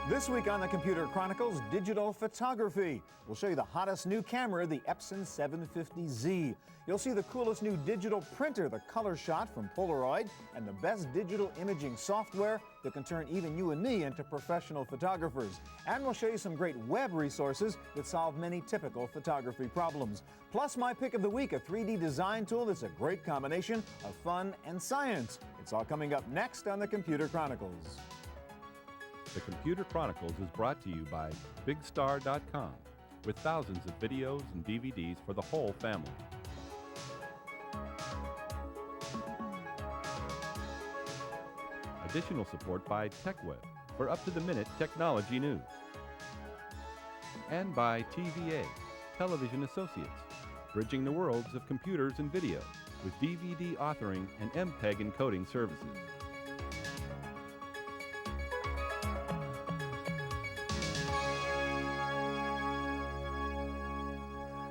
This week on the Computer Chronicles, digital photography. We'll show you the hottest new camera, the Epson 750Z. You'll see the coolest new digital printer, the Color Shot from Polaroid, and the best digital imaging software that can turn even you and me into professional photographers. And we'll show you some great web resources that solve many typical photography problems. Plus, my pick of the week, a 3D design tool that's a great combination of fun and science. It's all coming up next on the Computer Chronicles. The Computer Chronicles is brought to you by BigStar.com, with thousands of videos and DVDs for the whole family. Additional support by TechWeb for up-to-the-minute technology news. And by TVA, Television Associates, bridging the worlds of computers and video with DVD authoring and MPEG encoding services.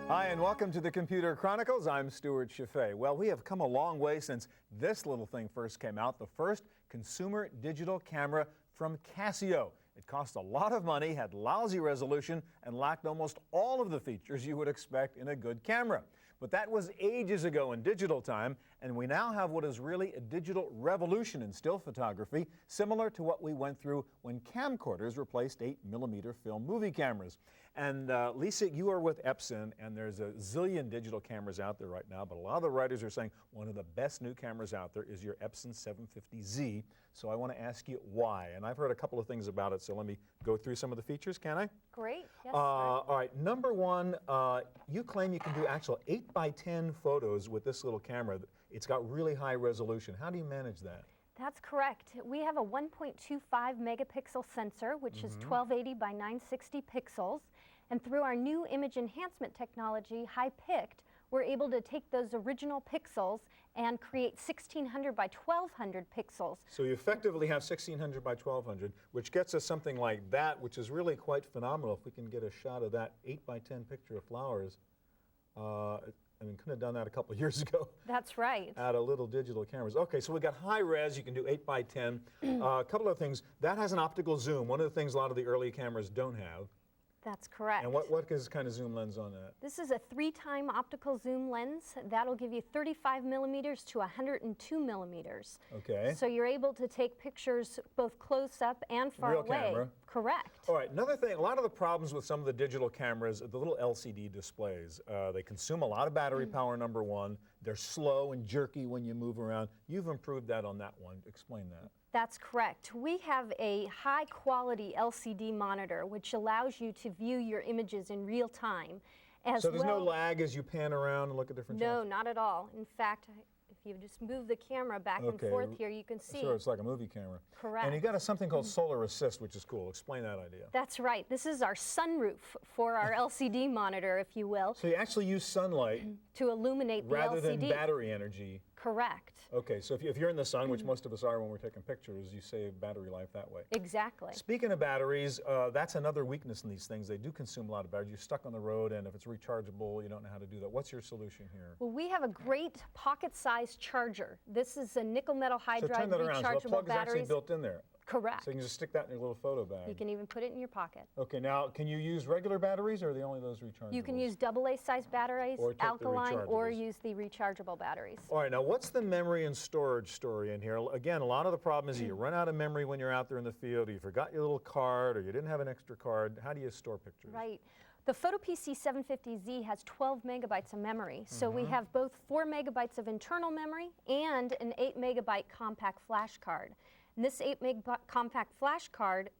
Hi, and welcome to the Computer Chronicles. I'm Stuart Chaffee. Well, we have come a long way since this little thing first came out, the first consumer digital camera from Casio. It cost a lot of money, had lousy resolution, and lacked almost all of the features you would expect in a good camera. But that was ages ago in digital time, and we now have what is really a digital revolution in still photography, similar to what we went through when camcorders replaced 8mm film movie cameras. And Lisa, you are with Epson, and there's a zillion digital cameras out there right now, but a lot of the writers are saying one of the best new cameras out there is your Epson 750Z. So I want to ask you why. And I've heard a couple of things about it, so let me go through some of the features, can I? Great, yes. All right, number one, you claim you can do actual 8x10 photos with this little camera. It's got really high resolution. How do you manage that? That's correct. We have a 1.25 megapixel sensor, which is 1280 by 960 pixels. And through our new image enhancement technology, high-picked, we're able to take those original pixels and create 1600 by 1200 pixels. So you effectively have 1600 by 1200, which gets us something like that, which is really quite phenomenal. If we can get a shot of that 8x10 picture of flowers, I mean, couldn't have done that a couple of years ago. That's right. Out of little digital cameras. Okay, so we got high res, you can do 8x10. A couple of things, that has an optical zoom. One of the things a lot of the early cameras don't have. That's correct. And what is kind of zoom lens on that? This is a 3-time optical zoom lens. That'll give you 35 millimeters to 102 millimeters. Okay. So you're able to take pictures both close up and far Real away. Camera. Correct. All right, another thing, a lot of the problems with some of the digital cameras, the little LCD displays, they consume a lot of battery power, number one. They're slow and jerky when you move around. You've improved that on that one. Explain that. That's correct. We have a high-quality LCD monitor, which allows you to view your images in real time. So there's no lag as you pan around and look at different shots? No, not at all. In fact, if you just move the camera back and forth here, you can see. Sure, it's like a movie camera. Correct. And you got something called solar assist, which is cool. Explain that idea. That's right. This is our sunroof for our LCD monitor, if you will. So you actually use sunlight to illuminate the LCD. Rather than battery energy. Correct. Okay, so if you're in the sun, which most of us are when we're taking pictures, you save battery life that way. Exactly. Speaking of batteries, that's another weakness in these things. They do consume a lot of battery. You're stuck on the road, and if it's rechargeable, you don't know how to do that. What's your solution here? Well, we have a great pocket-sized charger. This is a nickel metal hydride rechargeable batteries. So turn that around. So the plug is actually built in there. Correct. So you can just stick that in your little photo bag. You can even put it in your pocket. Okay, now can you use regular batteries, or are they only those rechargeable? You can use AA size batteries, or alkaline, or use the rechargeable batteries. All right, now what's the memory and storage story in here? Again, a lot of the problem is you run out of memory when you're out there in the field, or you forgot your little card, or you didn't have an extra card. How do you store pictures? Right. The PhotoPC 750Z has 12 megabytes of memory. So we have both 4 megabytes of internal memory and an 8 megabyte compact flash card. And this 8 meg compact flash card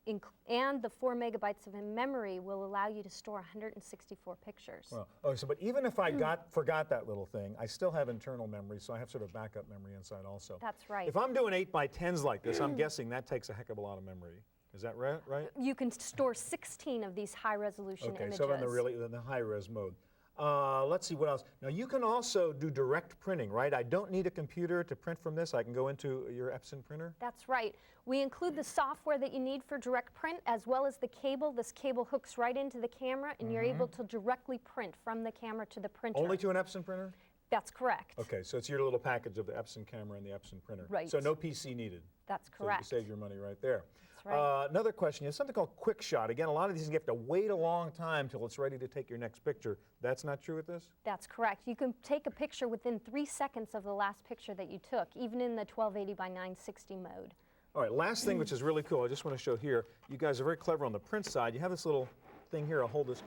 and the 4 megabytes of memory will allow you to store 164 pictures. Well, but even if I forgot that little thing, I still have internal memory, so I have sort of backup memory inside also. That's right. If I'm doing 8x10s like this, I'm guessing that takes a heck of a lot of memory. Is that right? You can store 16 of these high-resolution images. Okay, so in the high-res mode. Let's see what else. Now you can also do direct printing, right? I don't need a computer to print from this. I can go into your Epson printer? That's right. We include the software that you need for direct print as well as the cable. This cable hooks right into the camera and you're able to directly print from the camera to the printer. Only to an Epson printer? That's correct. Okay, so it's your little package of the Epson camera and the Epson printer. Right. So no PC needed. That's correct. So you save your money right there. That's right. Another question is something called quick shot. Again, a lot of these you have to wait a long time till it's ready to take your next picture. That's not true with this? That's correct. You can take a picture within 3 seconds of the last picture that you took, even in the 1280 by 960 mode. All right, last thing, which is really cool, I just want to show here. You guys are very clever on the print side. You have this little thing here. I'll hold this.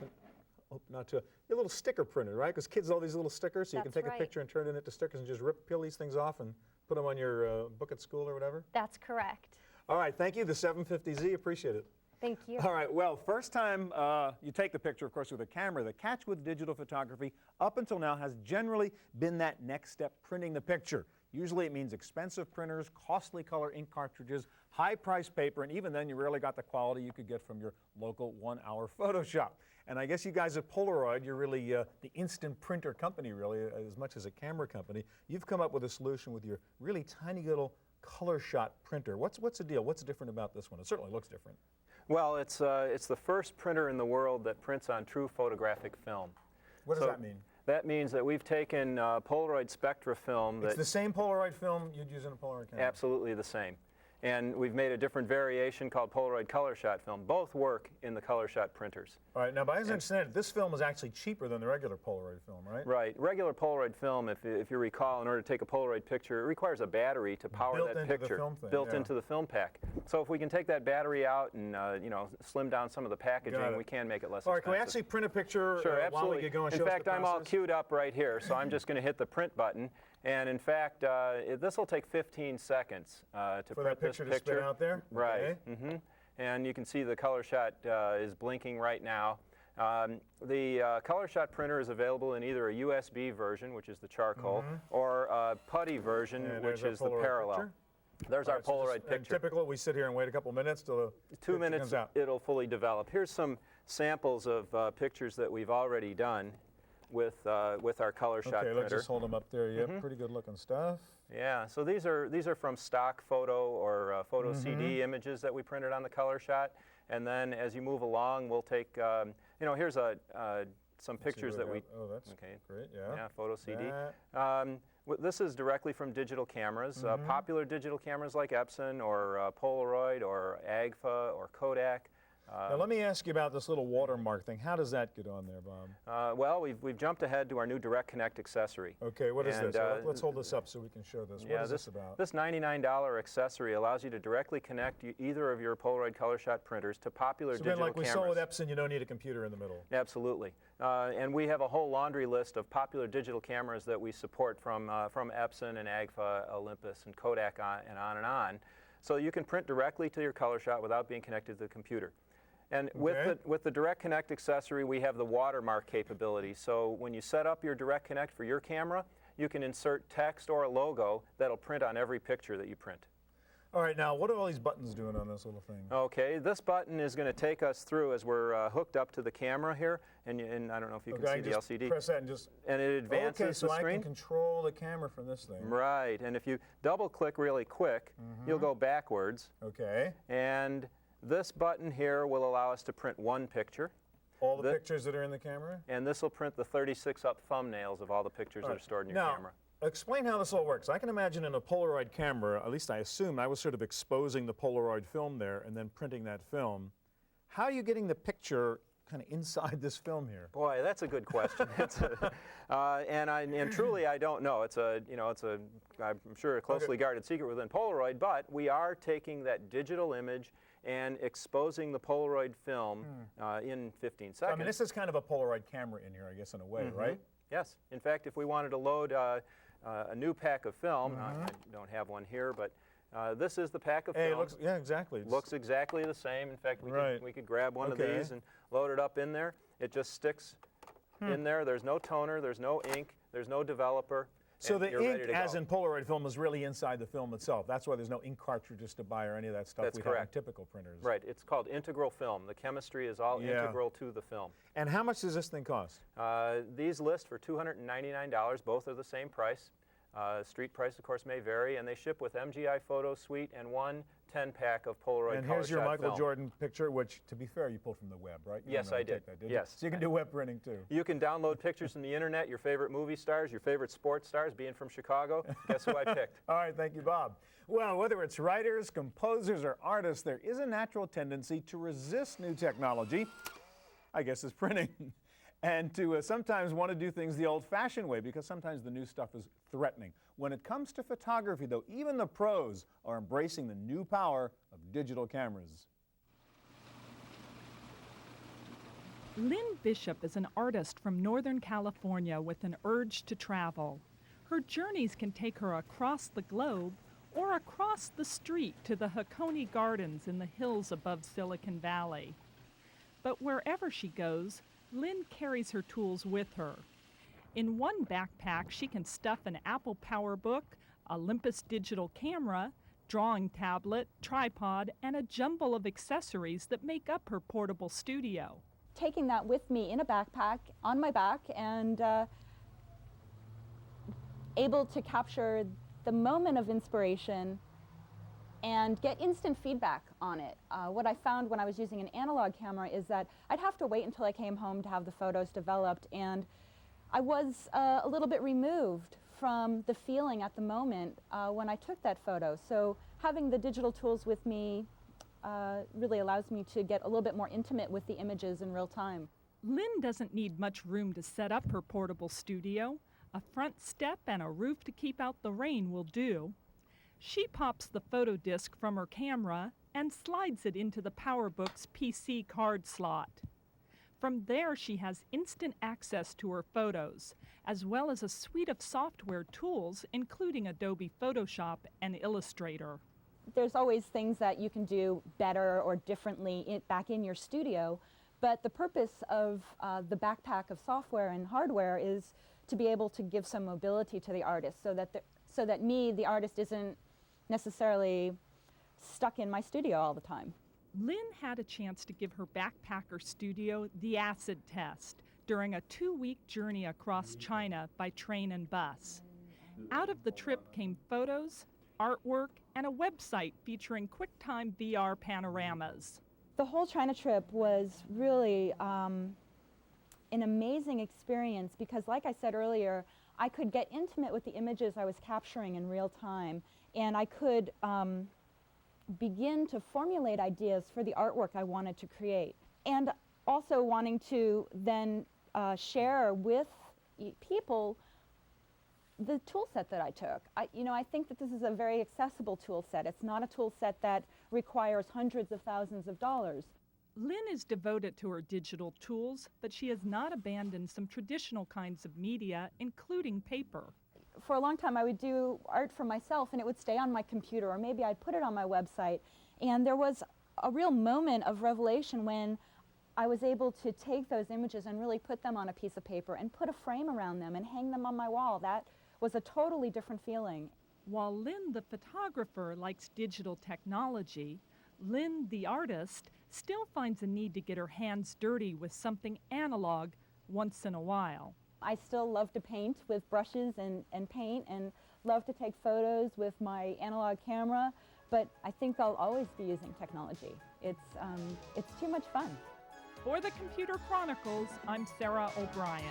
Hope not to. A little sticker printer, right? Because kids have all these little stickers, so you can That's take right. a picture and turn it into stickers and just peel these things off and put them on your book at school or whatever. That's correct. All right, thank you, the 750Z. Appreciate it. Thank you. All right, well, first time you take the picture, of course, with a camera. The catch with digital photography up until now has generally been that next step, printing the picture. Usually it means expensive printers, costly color ink cartridges, high-priced paper, and even then you rarely got the quality you could get from your local one-hour Photoshop. And I guess you guys at Polaroid, you're really the instant printer company, really, as much as a camera company. You've come up with a solution with your really tiny little color shot printer. What's the deal? What's different about this one? It certainly looks different. Well, it's the first printer in the world that prints on true photographic film. What does that mean? That means that we've taken Polaroid Spectra film. It's the same Polaroid film you'd use in a Polaroid camera? Absolutely the same. And we've made a different variation called Polaroid Color Shot film. Both work in the Color Shot printers. All right, now, but as I understand it, this film is actually cheaper than the regular Polaroid film, right? Right. Regular Polaroid film, if you recall, in order to take a Polaroid picture, it requires a battery to power Built that into the picture. film thing, Built yeah. into the film pack. So if we can take that battery out and slim down some of the packaging, we can make it less All right, expensive. can we actually print a picture Sure, while absolutely. we get going? In Show us fact, the I'm all process? queued up right here, so I'm just going to hit the print button. And in fact, this will take 15 seconds to For print that picture this to spit out there? Right. Okay. And you can see the Color Shot is blinking right now. The Color Shot printer is available in either a USB version, which is the charcoal, or a putty version, And which there's is our the Polaroid parallel. picture. There's All our right, so Polaroid and picture. typical, we sit here and wait a couple minutes till the 2 picture minutes, comes out. it'll fully develop. Here's some samples of pictures that we've already done with our Color Shot Okay, printer. let's just hold them up there. Yep, pretty good looking stuff. Yeah, so these are from stock photo or photo CD images that we printed on the Color Shot, and then as you move along, we'll take here's some pictures that we. Oh, that's great. Yeah. Yeah, photo CD. That. This is directly from digital cameras. Popular digital cameras like Epson or Polaroid or Agfa or Kodak. Now let me ask you about this little watermark thing. How does that get on there, Bob? Well, we've jumped ahead to our new Direct Connect accessory. Okay, what is And, this? Let's hold this up so we can show this. What is this about? This $99 accessory allows you to directly connect either of your Polaroid Color Shot printers to popular So digital like we cameras. saw with Epson, you don't need a computer in the middle. Absolutely. And we have a whole laundry list of popular digital cameras that we support from Epson and Agfa, Olympus, and Kodak and on. So you can print directly to your Color Shot without being connected to the computer. And with the Direct Connect accessory, we have the watermark capability. So when you set up your Direct Connect for your camera, you can insert text or a logo that'll print on every picture that you print. All right, now what are all these buttons doing on this little thing? Okay, this button is going to take us through as we're hooked up to the camera here, and I don't know if you can see the just LCD. Press that and just. And it advances okay, so the screen. I can control the camera from this thing. Right, and if you double-click really quick, you'll go backwards. Okay. And this button here will allow us to print one picture. All the pictures that are in the camera? And this will print the 36-up thumbnails of all the pictures that are stored in your now, camera. Explain how this all works. I can imagine in a Polaroid camera, at least I assume, I was sort of exposing the Polaroid film there and then printing that film. How are you getting the picture kind of inside this film here? Boy, that's a good question. And truly, I don't know. I'm sure a closely guarded secret within Polaroid, but we are taking that digital image and exposing the Polaroid film in 15 seconds. I mean, this is kind of a Polaroid camera in here, I guess, in a way, right? Yes. In fact, if we wanted to load a new pack of film, I don't have one here, but this is the pack of film. It looks, yeah, exactly. Looks exactly the same. In fact, we could grab one of these and load it up in there. It just sticks in there. There's no toner, there's no ink, there's no developer. So the you're ready ink, to as go. in Polaroid film, is really inside the film itself. That's why there's no ink cartridges to buy or any of that stuff That's we have on correct. typical printers. Right. It's called integral film. The chemistry is all integral to the film. And how much does this thing cost? These list for $299. Both are the same price. Street price, of course, may vary, and they ship with MGI Photo Suite and one 10-pack of Polaroid And color here's your shot Michael film. Jordan picture, which, to be fair, you pulled from the web, right? You Yes, don't I have to did. take that, did you? Yes. So you can do web printing, too. You can download pictures from the internet, your favorite movie stars, your favorite sports stars. Being from Chicago, guess who I picked? All right, thank you, Bob. Well, whether it's writers, composers, or artists, there is a natural tendency to resist new technology. I guess it's printing. And to sometimes want to do things the old-fashioned way because sometimes the new stuff is threatening. When it comes to photography, though, even the pros are embracing the new power of digital cameras. Lynn Bishop is an artist from Northern California with an urge to travel. Her journeys can take her across the globe or across the street to the Hakone Gardens in the hills above Silicon Valley. But wherever she goes, Lynn carries her tools with her. In one backpack, she can stuff an Apple PowerBook, Olympus digital camera, drawing tablet, tripod, and a jumble of accessories that make up her portable studio. Taking that with me in a backpack on my back and able to capture the moment of inspiration and get instant feedback on it. What I found when I was using an analog camera is that I'd have to wait until I came home to have the photos developed, and I was a little bit removed from the feeling at the moment when I took that photo. So having the digital tools with me really allows me to get a little bit more intimate with the images in real time. Lynn doesn't need much room to set up her portable studio. A front step and a roof to keep out the rain will do. She pops the photo disc from her camera and slides it into the PowerBook's PC card slot. From there, she has instant access to her photos, as well as a suite of software tools, including Adobe Photoshop and Illustrator. There's always things that you can do better or differently back in your studio, but the purpose of the backpack of software and hardware is to be able to give some mobility to the artist so that me, the artist, isn't necessarily stuck in my studio all the time. Lynn had a chance to give her backpacker studio the acid test during a 2-week journey across China by train and bus. Out of the trip came photos, artwork, and a website featuring QuickTime VR panoramas. The whole China trip was really an amazing experience because, like I said earlier, I could get intimate with the images I was capturing in real time, and I could begin to formulate ideas for the artwork I wanted to create. And also wanting to then share with people the tool set that I took. I think that this is a very accessible tool set. It's not a tool set that requires hundreds of thousands of dollars. Lynn is devoted to her digital tools, but she has not abandoned some traditional kinds of media, including paper. For a long time, I would do art for myself, and it would stay on my computer, or maybe I'd put it on my website. And there was a real moment of revelation when I was able to take those images and really put them on a piece of paper and put a frame around them and hang them on my wall. That was a totally different feeling. While Lynn, the photographer, likes digital technology, Lynn, the artist, still finds a need to get her hands dirty with something analog once in a while. I still love to paint with brushes and paint, and love to take photos with my analog camera, but I think I'll always be using technology. It's too much fun. For the Computer Chronicles, I'm Sarah O'Brien.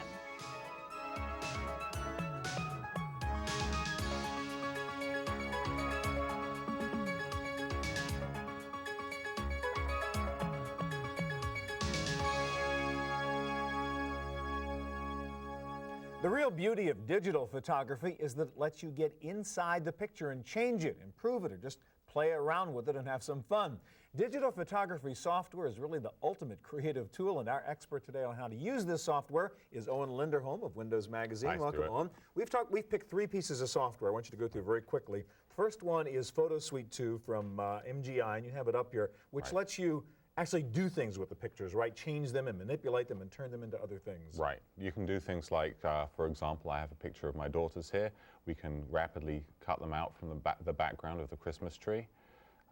The real beauty of digital photography is that it lets you get inside the picture and change it, improve it, or just play around with it and have some fun. Digital photography software is really the ultimate creative tool, and our expert today on how to use this software is Owen Linderholm of Windows Magazine. Nice, Welcome, Owen. We've picked 3 pieces of software I want you to go through very quickly. First one is Photo Suite 2 from MGI, and you have it up here, which lets you actually do things with the pictures, right? Change them and manipulate them and turn them into other things. Right. You can do things like, for example, I have a picture of my daughters here. We can rapidly cut them out from the background of the Christmas tree.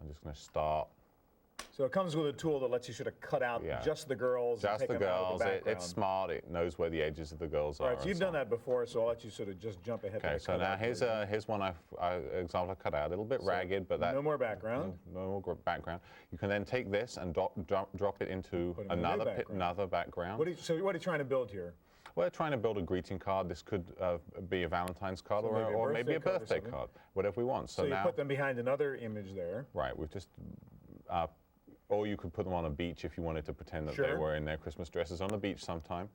I'm just going to start So it comes with a tool that lets you sort of cut out Yeah. just the girls. and Just take the them out of girls. the background. It's smart. It knows where the edges of the girls All are. right, so you've and done that before, so I'll let you sort of just jump ahead. Okay, to the so now cutout here's version. here's one example I cut out, a little bit ragged, but that No more background. no more background. You can then take this and drop it into Put it in a new background. another background. So what are you trying to build here? We're trying to build a greeting card. This could be a Valentine's card So or maybe a card or birthday something. card, whatever we want. So you now, put them behind another image there. right, we've just, or you could put them on a beach if you wanted to pretend that they Sure. were in their Christmas dresses on the beach sometime.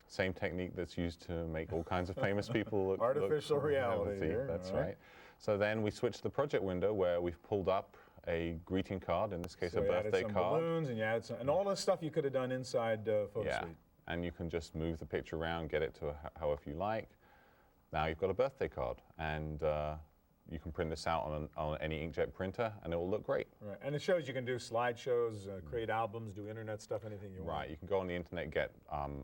Same technique that's used to make all kinds of famous people look Artificial reality healthy. here, That's all right. right. So then we switch to the project window where we've pulled up a greeting card, in this case So a you added birthday some card. balloons and you added some, and all this stuff you could have done inside Photo Yeah, Suite. and you can just move the picture around, get it to however you like. Now you've got a birthday card, and you can print this out on any inkjet printer, and it will look great. Right, and it shows you can do slideshows, create albums, do internet stuff, anything you want. Right, you can go on the internet, get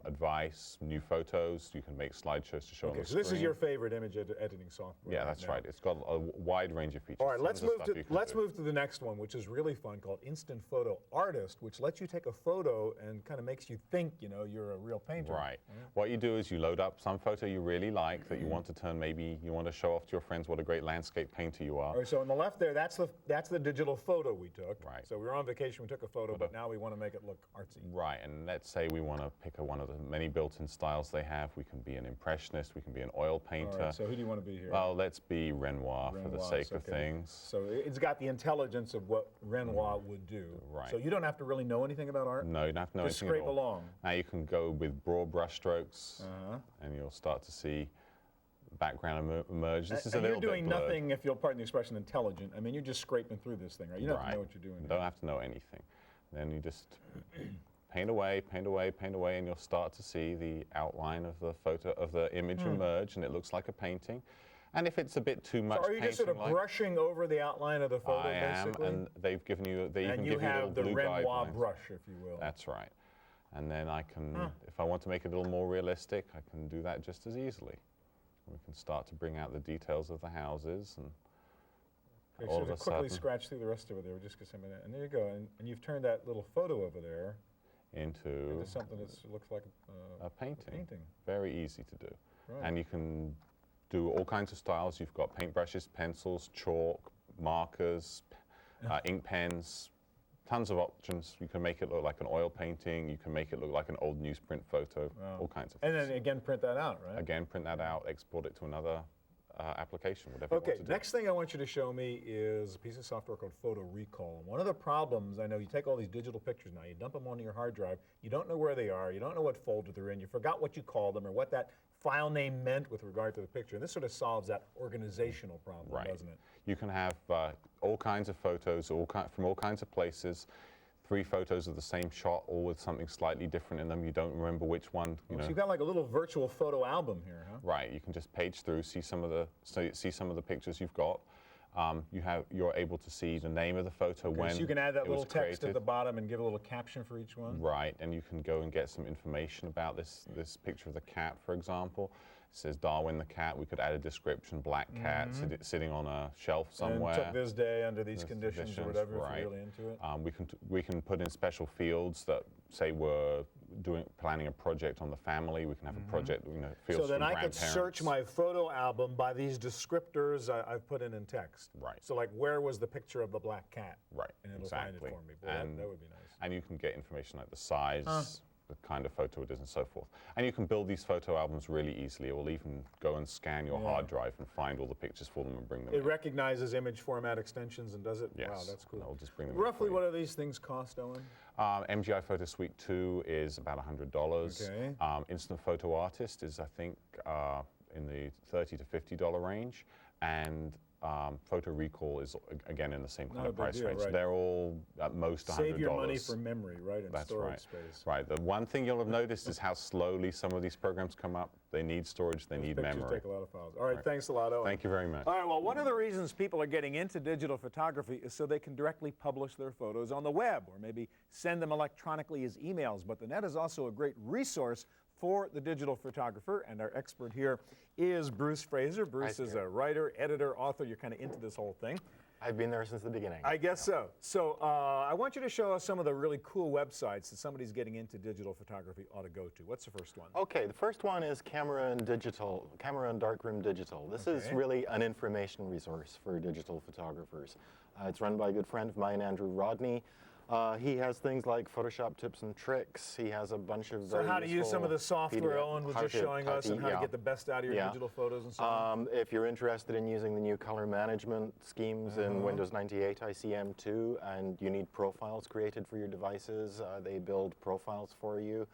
advice, new photos. You can make slideshows to show on Okay, the so this is screen. your favorite image editing software. Yeah, that's now. right. It's got a wide range of features. All right, let's Tons of move stuff to you can let's do. move to the next one, which is really fun, called Instant Photo Artist, which lets you take a photo and kind of makes you think, you're a real painter. Right. What you do is you load up some photo you really like that you want to turn, maybe you want to show off to your friends what a great landscape painter you are. All right, so on the left there, that's the digital photo we took. Right. So we were on vacation, we took a photo, but now we want to make it look artsy. Right, and let's say we want to pick one of the many built-in styles they have. We can be an impressionist, we can be an oil All painter. right, so who do you want to be here? Well, let's be Renoir for the Renoir, sake of okay. things. So it's got the intelligence of what Renoir would do. Right. So you don't have to really know anything about art? No, you don't have to know Just anything scrape at all. along. Now you can go with broad brush strokes, and you'll start to see background emerge. This is a And little you're doing bit blurred. nothing, if you'll pardon the expression, intelligent. I mean, you're just scraping through this thing, right? You don't have to know what you're doing. You don't have to know anything. Then you just paint away, paint away, paint away, and you'll start to see the outline of the photo, of the image emerge, and it looks like a painting. And if it's a bit too much So are you just sort of painting-like, brushing over the outline of the photo, I am, basically? and they've given you, they even And you give you little have the blue Renoir guidelines. brush, if you will. That's right. And then I can, if I want to make it a little more realistic, I can do that just as easily. We can start to bring out the details of the houses, and Okay, all so of to a quickly sudden scratch through the rest of it there, just because I'm in it. And there you go. And you've turned that little photo over there into into something that looks like a painting. painting. Very easy to do. Right. And you can do all kinds of styles. You've got paintbrushes, pencils, chalk, markers, ink pens, tons of options. You can make it look like an oil painting. You can make it look like an old newsprint photo, all kinds of And things. then again, print that out, right? Again, print that out, export it to another application, whatever you Okay, want to do. next thing I want you to show me is a piece of software called Photo Recall. And one of the problems, I know you take all these digital pictures now, you dump them onto your hard drive, you don't know where they are, you don't know what folder they're in, you forgot what you called them or what that file name meant with regard to the picture. And this sort of solves that organizational problem, Right. doesn't it? You can have all kinds of photos from all kinds of places. 3 photos of the same shot, all with something slightly different in them. You don't remember which one. So you've got like a little virtual photo album here, huh? Right. You can just page through, see some of the pictures you've got. You're able to see the name of the photo when So you can add that it was little text created. at the bottom and give a little caption for each one. Right, and you can go and get some information about this picture of the cat, for example. It says Darwin the cat. We could add a description, black cat sitting on a shelf somewhere. And took this day under these These conditions or conditions, whatever, if right. you're really into it. We can put in special fields that say we're planning a project on the family. We can have a project, fields So then from I could grandparents. search my photo album by these descriptors I've put in text. Right. So like, where was the picture of the black cat? Right, And it'll exactly. find it for me. Boy, And that would be nice. And you can get information like the size, the kind of photo it is, and so forth. And you can build these photo albums really easily. It will even go and scan your hard drive and find all the pictures for them and bring them It in. recognizes image format extensions and does it? Yes. Wow, that's cool. I'll just bring them in Roughly, for what you. do these things cost, Owen? MGI Photo Suite 2 is about $100. Okay. Instant Photo Artist is, I think, in the $30 to $50 range. And Photo Recall is, again, in the same kind Not a of big price deal, range. right. They're all at most $100. Save your money for memory, right, and That's storage right. space. Right. The one thing you'll have noticed is how slowly some of these programs come up. They need storage. They need Pictures memory. take a lot of files. All right, thanks a lot, Owen. Thank you very much. All right, well, one of the reasons people are getting into digital photography is so they can directly publish their photos on the web or maybe send them electronically as emails. But the net is also a great resource for the digital photographer, and our expert here is Bruce Fraser. Bruce is a writer, editor, author. You're kind of into this whole thing. I've been there since the beginning. I guess so. So I want you to show us some of the really cool websites that somebody's getting into digital photography ought to go to. What's the first one? Okay, the first one is Camera and Darkroom Digital. This is really an information resource for digital photographers. It's run by a good friend of mine, Andrew Rodney. He has things like Photoshop tips and tricks. He has a bunch of very So how to use some of the software Owen was just showing us and how to get the best out of your digital photos and so on? If you're interested in using the new color management schemes in Windows 98 ICM2 and you need profiles created for your devices, they build profiles for you.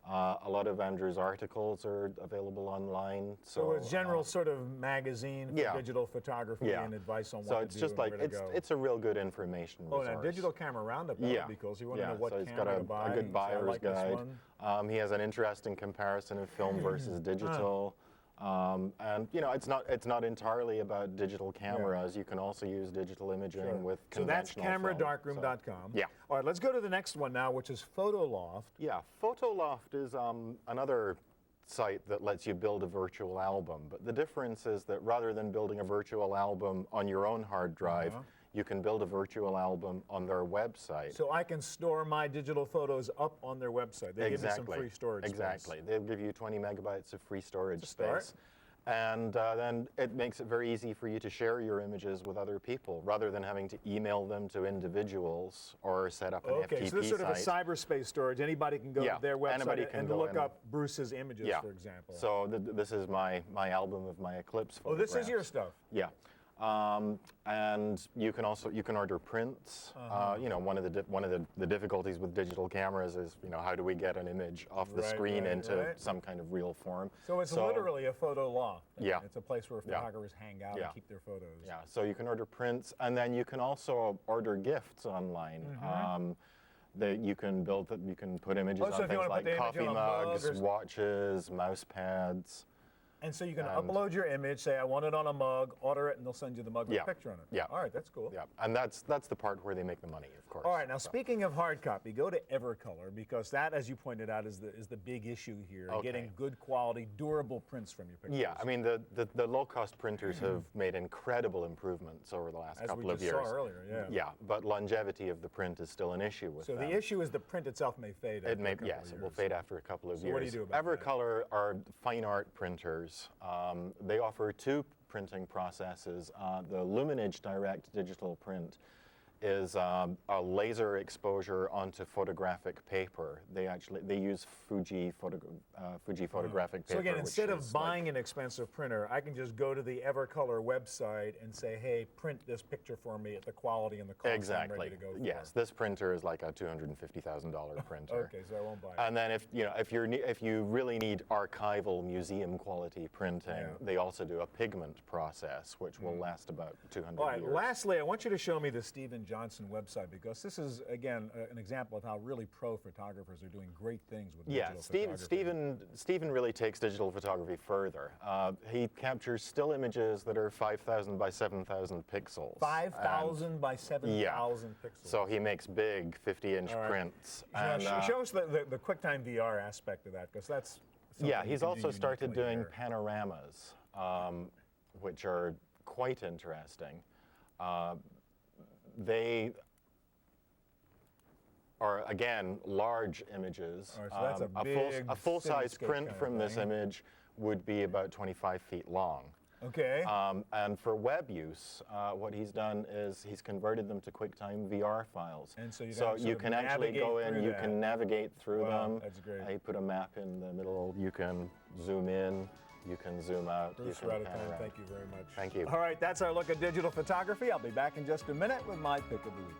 A lot of Andrew's articles are available online. So a general sort of magazine for digital photography and advice on what to do. So it's just like, it's a real good information resource. Oh, and a digital camera roundup, that would be cool. So you want to know what so camera to buy. He's got a good buyer's guide. He has an interesting comparison of film versus digital. And you know, it's not entirely about digital cameras. You can also use digital imaging with conventional film. So that's cameradarkroom.com. Yeah. All right, let's go to the next one now, which is Photoloft. Yeah, Photoloft is another site that lets you build a virtual album. But the difference is that rather than building a virtual album on your own hard drive, you can build a virtual album on their website. So I can store my digital photos up on their website. They give me some free storage space. They'll give you 20 megabytes of free storage space. And then it makes it very easy for you to share your images with other people rather than having to email them to individuals or set up an FTP Okay, so this is sort of a cyberspace storage. Anybody can go to their website and look up Bruce's images, for example. So this is my album of my eclipse photographs. Oh, this is your stuff? Yeah. And you can order prints. You know, one of the difficulties with digital cameras is, you know, how do we get an image off the screen into some kind of real form? So it's literally a photo loft. Yeah. It's a place where photographers hang out and keep their photos. Yeah. So you can order prints, and then you can also order gifts online. You can put images on things like coffee mugs, watches, mouse pads. And so you can upload your image, say, I want it on a mug, order it, and they'll send you the mug with a picture on it. Yeah. All right, that's cool. Yeah, and that's the part where they make the money, of course. All right, now speaking of hard copy, go to Evercolor, because that, as you pointed out, is the big issue here, getting good quality, durable prints from your pictures. Yeah, I mean, the low-cost printers have made incredible improvements over the last couple of years. As we just saw earlier, Yeah, but longevity of the print is still an issue with them. So the issue is the print itself may fade after a couple of years. Yes, it will fade after a couple of years. What do you do about that? Evercolor are fine art printers. They offer two printing processes. The Luminage Direct Digital Print is a laser exposure onto photographic paper. They use Fuji photographic paper. So again, instead of buying an expensive printer, I can just go to the Evercolor website and say, hey, print this picture for me at the quality and the cost I'm ready to go for. Yes, this printer is like a $250,000 printer. Okay, so I won't buy it. And then if you really need archival museum quality printing, they also do a pigment process, which will last about 200 years. All right, lastly, I want you to show me the Stephen Johnson website, because this is, again, an example of how really pro photographers are doing great things with digital photography. Stephen really takes digital photography further. He captures still images that are 5,000 by 7,000 pixels. 5,000 by 7,000 pixels. So he makes big 50-inch prints. And, show us the QuickTime VR aspect of that, because that's he's also started doing panoramas, which are quite interesting. They are, again, large images. Right, so that's a full-size print from this image would be about 25 feet long. Okay. And for web use, what he's done is he's converted them to QuickTime VR files. And so you can actually go in, you can navigate through them. That's great. You put a map in the middle, you can zoom in, you can zoom out. Bruce, we're out of time. Thank you very much. Thank you. All right, that's our look at digital photography. I'll be back in just a minute with my pick of the week.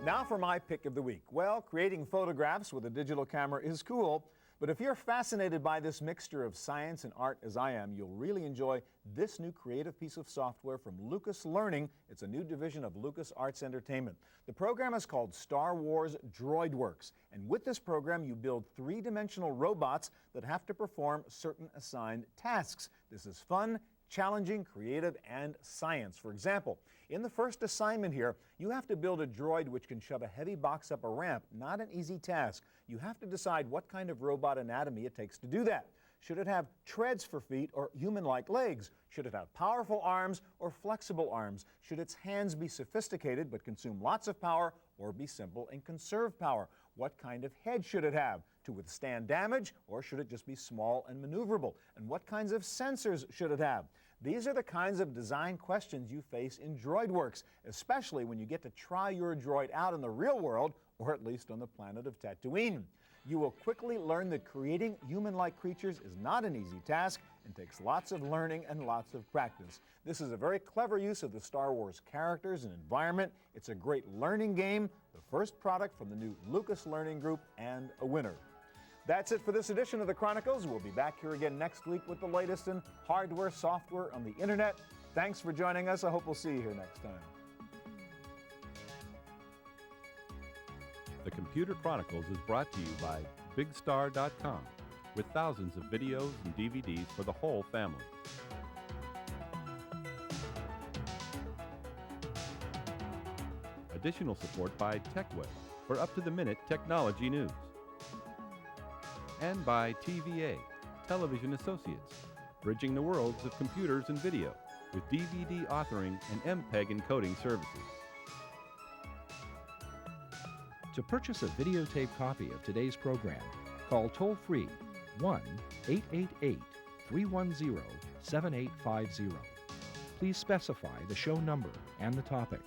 Now for my pick of the week. Well, creating photographs with a digital camera is cool, but if you're fascinated by this mixture of science and art as I am, you'll really enjoy this new creative piece of software from Lucas Learning. It's a new division of LucasArts Entertainment. The program is called Star Wars DroidWorks, and with this program you build three-dimensional robots that have to perform certain assigned tasks. This is fun, challenging, creative, and science. For example, in the first assignment here, you have to build a droid which can shove a heavy box up a ramp. Not an easy task. You have to decide what kind of robot anatomy it takes to do that. Should it have treads for feet or human-like legs? Should it have powerful arms or flexible arms? Should its hands be sophisticated but consume lots of power, or be simple and conserve power? What kind of head should it have to withstand damage, or should it just be small and maneuverable? And what kinds of sensors should it have? These are the kinds of design questions you face in DroidWorks, especially when you get to try your droid out in the real world, or at least on the planet of Tatooine. You will quickly learn that creating human-like creatures is not an easy task and takes lots of learning and lots of practice. This is a very clever use of the Star Wars characters and environment. It's a great learning game, the first product from the new Lucas Learning Group, and a winner. That's it for this edition of the Chronicles. We'll be back here again next week with the latest in hardware, software on the internet. Thanks for joining us. I hope we'll see you here next time. The Computer Chronicles is brought to you by BigStar.com, with thousands of videos and DVDs for the whole family. Additional support by TechWeb for up-to-the-minute technology news. And by TVA, Television Associates, bridging the worlds of computers and video with DVD authoring and MPEG encoding services. To purchase a videotape copy of today's program, call toll-free 1-888-310-7850. Please specify the show number and the topic.